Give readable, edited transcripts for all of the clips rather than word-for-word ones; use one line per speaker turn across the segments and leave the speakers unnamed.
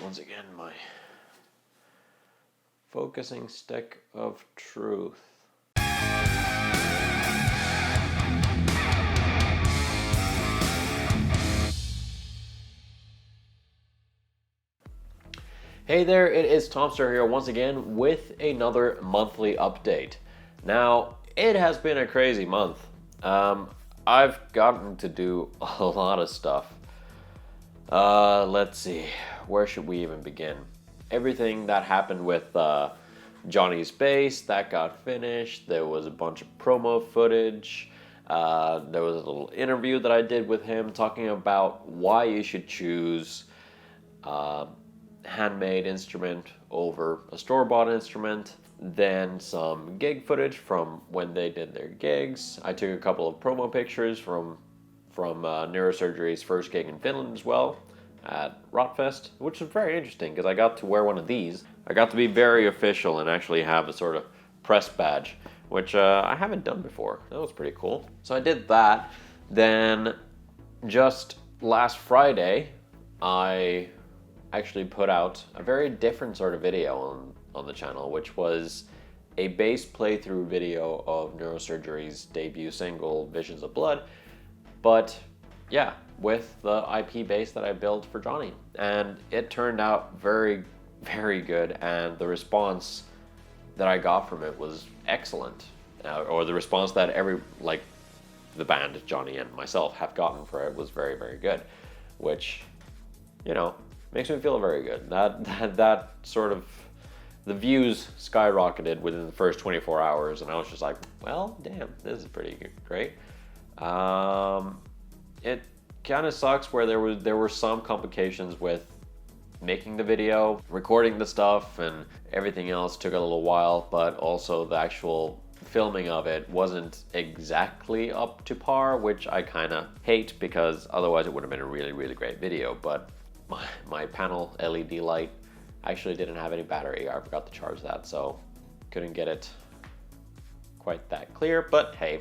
Once again, my focusing stick of truth. Hey there, it is Tomster here once again with another monthly update. Now, it has been a crazy month. I've gotten to do a lot of stuff. Let's see, where should we even begin? Everything that happened with Johnny's base, that got finished. There was a bunch of promo footage. There was a little interview that I did with him talking about why you should choose handmade instrument over a store-bought instrument. Then some gig footage from when they did their gigs. I took a couple of promo pictures from Neurosurgery's first gig in Finland as well at Rotfest, which was very interesting because I got to wear one of these. I got to be very official and actually have a sort of press badge, which I haven't done before. That was pretty cool. So I did that. Then just last Friday, I actually put out a very different sort of video on the channel, which was a bass playthrough video of Neurosurgery's debut single, Visions of Blood, but yeah, with the IP bass that I built for Johnny. And it turned out very, very good, and the response that I got from it was excellent. Or the response that the band, Johnny and myself, have gotten for it was very, very good, which, makes me feel very good. That sort of, the views skyrocketed within the first 24 hours, and I was just like, well, damn, this is pretty great. It kind of sucks where there were some complications with making the video, recording the stuff, and everything else took a little while, but also the actual filming of it wasn't exactly up to par, which I kind of hate because otherwise it would have been a really, really great video. But my panel LED light actually didn't have any battery. I forgot to charge that, so couldn't get it quite that clear, but hey,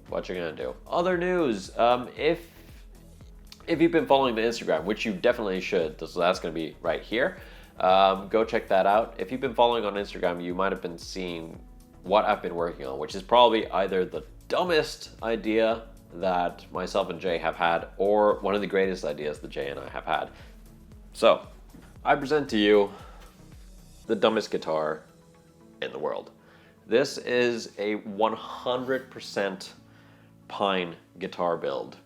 what you gonna do? Other news, if you've been following the Instagram, which you definitely should, so that's gonna be right here, go check that out. If you've been following on Instagram, you might have been seeing what I've been working on, which is probably either the dumbest idea that myself and Jay have had, or one of the greatest ideas that Jay and I have had. So, I present to you the dumbest guitar in the world. This is a 100% pine guitar build.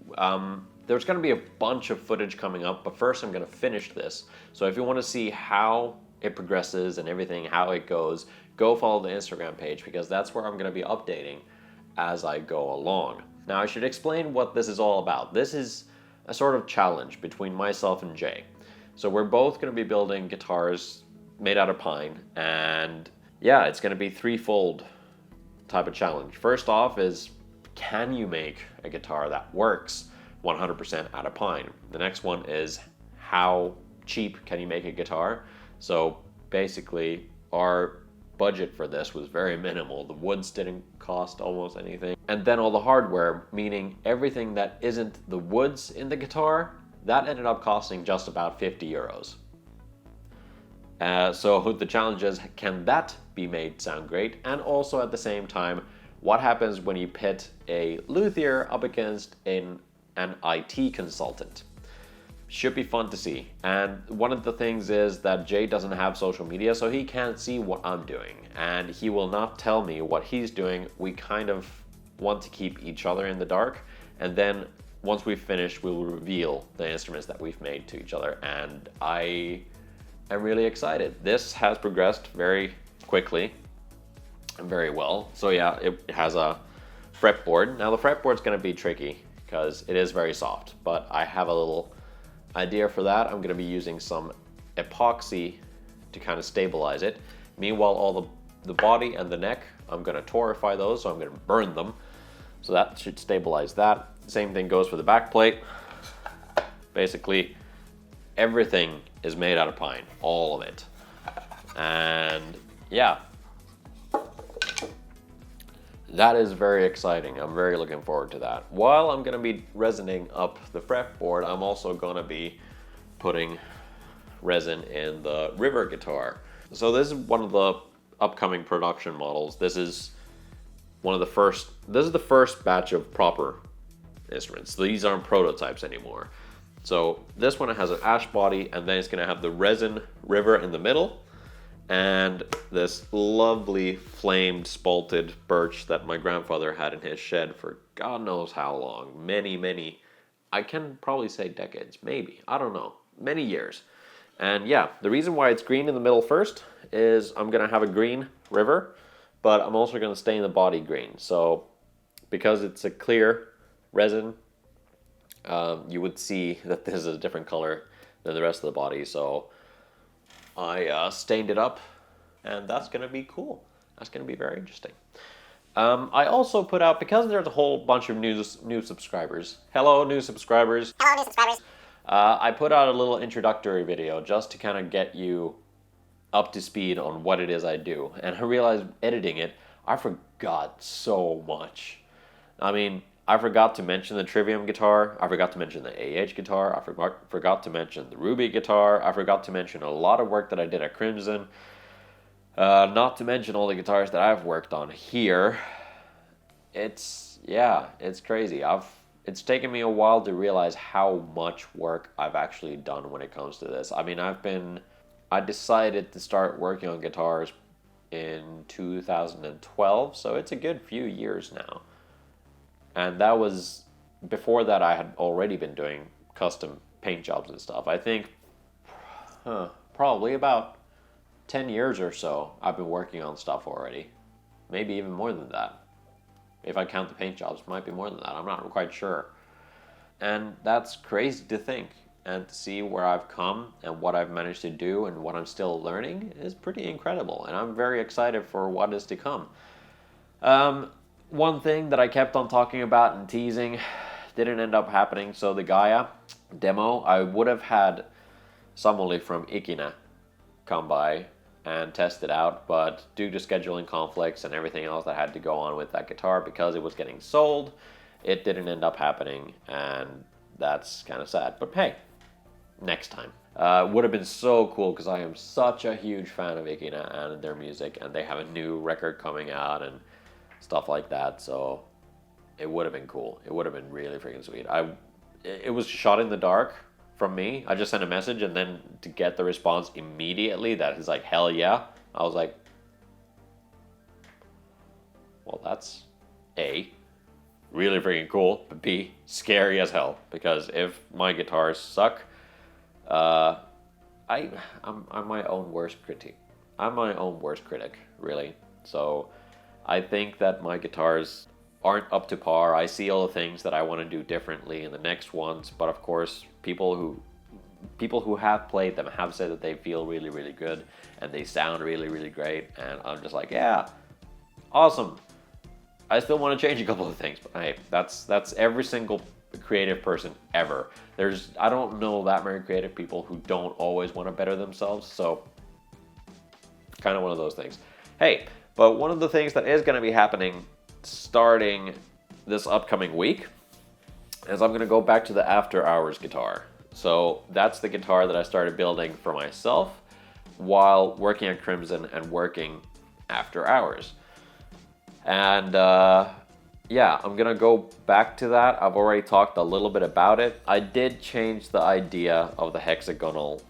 There's going to be a bunch of footage coming up, but first I'm going to finish this. So if you want to see how it progresses and everything, how it goes, go follow the Instagram page, because that's where I'm going to be updating as I go along. Now I should explain what this is all about. This is a sort of challenge between myself and Jay. So we're both going to be building guitars made out of pine, and yeah, it's going to be threefold type of challenge. First off is, can you make a guitar that works 100% out of pine? The next one is, how cheap can you make a guitar? So basically our budget for this was very minimal. The woods didn't cost almost anything. And then all the hardware, meaning everything that isn't the woods in the guitar, that ended up costing just about 50 euros. So the challenge is, can that be made sound great? And also at the same time, what happens when you pit a luthier up against an IT consultant? Should be fun to see. And one of the things is that Jay doesn't have social media, so he can't see what I'm doing, and he will not tell me what he's doing. We kind of want to keep each other in the dark, and then once we've finished, we'll reveal the instruments that we've made to each other, and I am really excited. This has progressed very quickly and very well. So yeah, it has a fretboard. Now the fretboard's gonna be tricky because it is very soft, but I have a little idea for that. I'm gonna be using some epoxy to kind of stabilize it. Meanwhile, all the body and the neck, I'm gonna torify those, so I'm gonna burn them. So that should stabilize that. Same thing goes for the back plate. Basically, everything is made out of pine, all of it. And yeah, that is very exciting. I'm very looking forward to that. While I'm gonna be resining up the fretboard, I'm also gonna be putting resin in the River guitar. So this is one of the upcoming production models. This is the first batch of proper instruments. These aren't prototypes anymore. So this one has an ash body, and then it's gonna have the resin river in the middle, and this lovely flamed spalted birch that my grandfather had in his shed for God knows how long. Many, I can probably say decades, maybe, I don't know, many years. And yeah, the reason why it's green in the middle first is I'm gonna have a green river, but I'm also gonna stay in the body green. So because it's a clear resin, you would see that this is a different color than the rest of the body. So I stained it up, and that's gonna be cool. That's gonna be very interesting. I also put out, because there's a whole bunch of new subscribers. Hello, new subscribers.
Hello, new subscribers.
I put out a little introductory video just to kind of get you up to speed on what it is I do. And I realized editing it, I forgot so much. I mean, I forgot to mention the Trivium guitar, I forgot to mention the AH guitar, I forgot to mention the Ruby guitar, I forgot to mention a lot of work that I did at Crimson, not to mention all the guitars that I've worked on here. It's crazy. It's taken me a while to realize how much work I've actually done when it comes to this. I mean, I decided to start working on guitars in 2012, so it's a good few years now. And that was, before that I had already been doing custom paint jobs and stuff. I think probably about 10 years or so I've been working on stuff already. Maybe even more than that. If I count the paint jobs, it might be more than that. I'm not quite sure. And that's crazy to think. And to see where I've come and what I've managed to do and what I'm still learning is pretty incredible. And I'm very excited for what is to come. One thing that I kept on talking about and teasing didn't end up happening. So the Gaia demo, I would have had somebody from Akina come by and test it out, but due to scheduling conflicts and everything else that had to go on with that guitar, because it was getting sold, it didn't end up happening, and that's kind of sad. But hey, next time. Would have been so cool, because I am such a huge fan of Akina and their music, and they have a new record coming out and stuff like that, so it would have been cool. It would have been really freaking sweet. It was shot in the dark from me. I just sent a message, and then to get the response immediately that is like, hell yeah, I was like, well, that's A, really freaking cool, but B, scary as hell, because if my guitars suck, I'm my own worst critic. I'm my own worst critic, really. So I think that my guitars aren't up to par. I see all the things that I want to do differently in the next ones, but of course, people who have played them have said that they feel really, really good and they sound really, really great, and I'm just like, yeah, awesome. I still want to change a couple of things, but hey, that's every single creative person ever. I don't know that many creative people who don't always want to better themselves, so kind of one of those things. Hey, but one of the things that is going to be happening starting this upcoming week is I'm going to go back to the After Hours guitar. So that's the guitar that I started building for myself while working at Crimson and working after hours. And yeah, I'm gonna go back to that. I've already talked a little bit about it. I did change the idea of the hexagonal.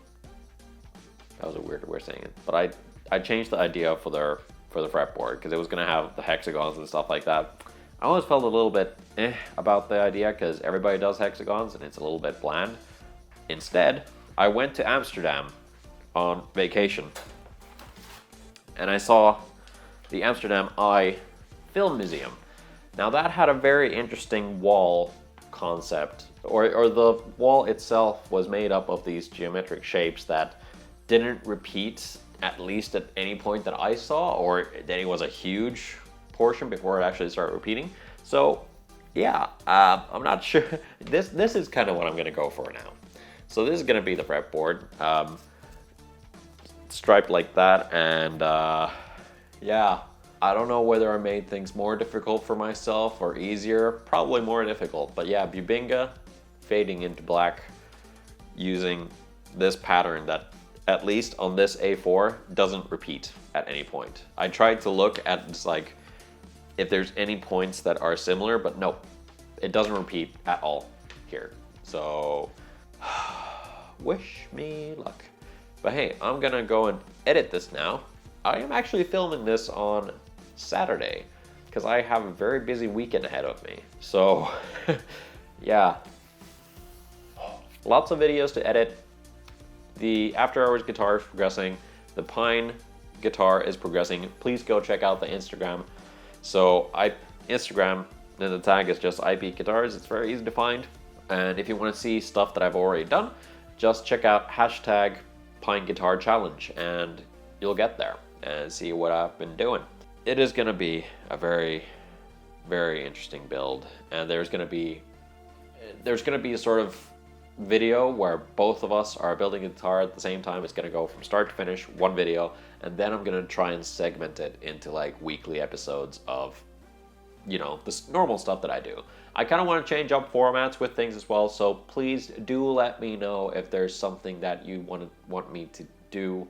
That was a weird way of saying it, but I changed the idea for the fretboard, because it was gonna have the hexagons and stuff like that. I always felt a little bit about the idea, because everybody does hexagons and it's a little bit bland. Instead, I went to Amsterdam on vacation, and I saw the Amsterdam Eye Film Museum. Now that had a very interesting wall concept, or the wall itself was made up of these geometric shapes that didn't repeat, at least at any point that I saw, or that it was a huge portion before it actually started repeating. So yeah, I'm not sure. This is kind of what I'm gonna go for now. So this is gonna be the fretboard, striped like that, and yeah, I don't know whether I made things more difficult for myself or easier. Probably more difficult, but yeah, Bubinga fading into black using this pattern that at least on this A4, doesn't repeat at any point. I tried to look at just like if there's any points that are similar, but nope, it doesn't repeat at all here. So wish me luck. But hey, I'm gonna go and edit this now. I am actually filming this on Saturday because I have a very busy weekend ahead of me. So yeah, lots of videos to edit. The After Hours guitar is progressing. The Pine guitar is progressing. Please go check out the Instagram. So Instagram, and the tag is just IP Guitars. It's very easy to find. And if you want to see stuff that I've already done, just check out hashtag Pine Guitar Challenge and you'll get there and see what I've been doing. It is going to be a very, very interesting build, and there's going to be a sort of video where both of us are building a guitar at the same time. It's going to go from start to finish, one video, and then I'm going to try and segment it into like weekly episodes of, you know, this normal stuff that I do. I kind of want to change up formats with things as well, so please do let me know if there's something that you want me to do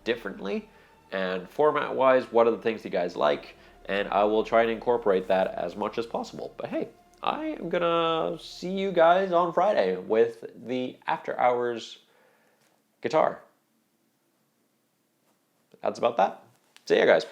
differently, and format wise, what are the things you guys like, and I will try and incorporate that as much as possible. But hey, I am gonna see you guys on Friday with the After Hours guitar. That's about that. See ya, guys.